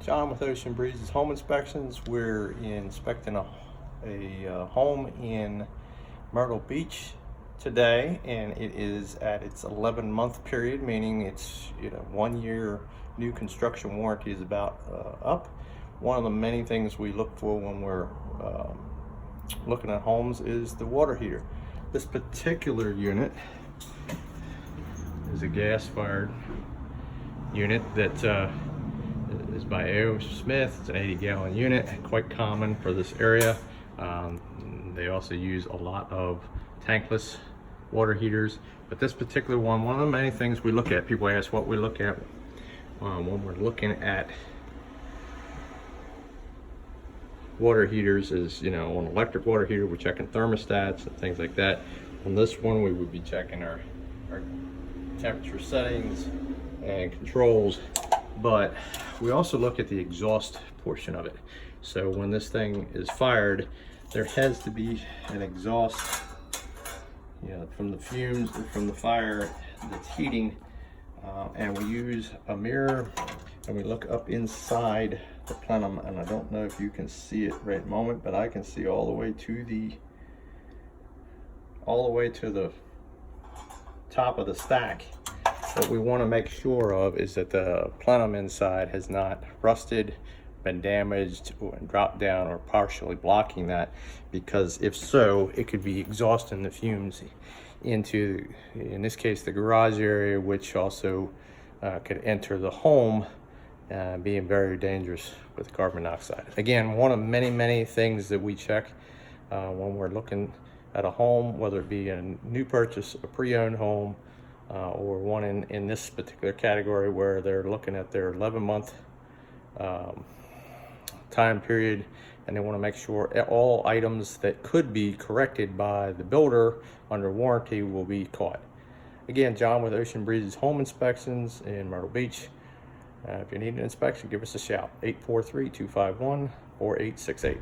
John with Ocean Breezes Home Inspections. We're inspecting a home in Myrtle Beach today, and it is at its 11-month period, meaning it's 1 year new construction warranty is about up. One of the many things we look for when we're looking at homes is the water heater. This particular unit is a gas-fired unit that is by A.O. Smith. It's an 80-gallon unit, quite common for this area. They also use a lot of tankless water heaters, but this particular one of the many things we look at, people ask what we look at when we're looking at water heaters is, on an electric water heater, we're checking thermostats and things like that. On this one, we would be checking our temperature settings and controls, but we also look at the exhaust portion of it. So when this thing is fired, there has to be an exhaust, from the fumes, from the fire that's heating, and we use a mirror and we look up inside the plenum, and I don't know if you can see it right moment, but I can see all the way to the top of the stack. What we want to make sure of is that the plenum inside has not rusted, been damaged, or dropped down, or partially blocking that, because if so, it could be exhausting the fumes into, in this case, the garage area, which also could enter the home, being very dangerous with carbon monoxide. Again, one of many things that we check when we're looking at a home, whether it be a new purchase, a pre-owned home, or one in this particular category where they're looking at their 11-month time period, and they want to make sure all items that could be corrected by the builder under warranty will be caught. Again, John with Ocean Breezes Home Inspections in Myrtle Beach. If you need an inspection, give us a shout, 843-251-4868.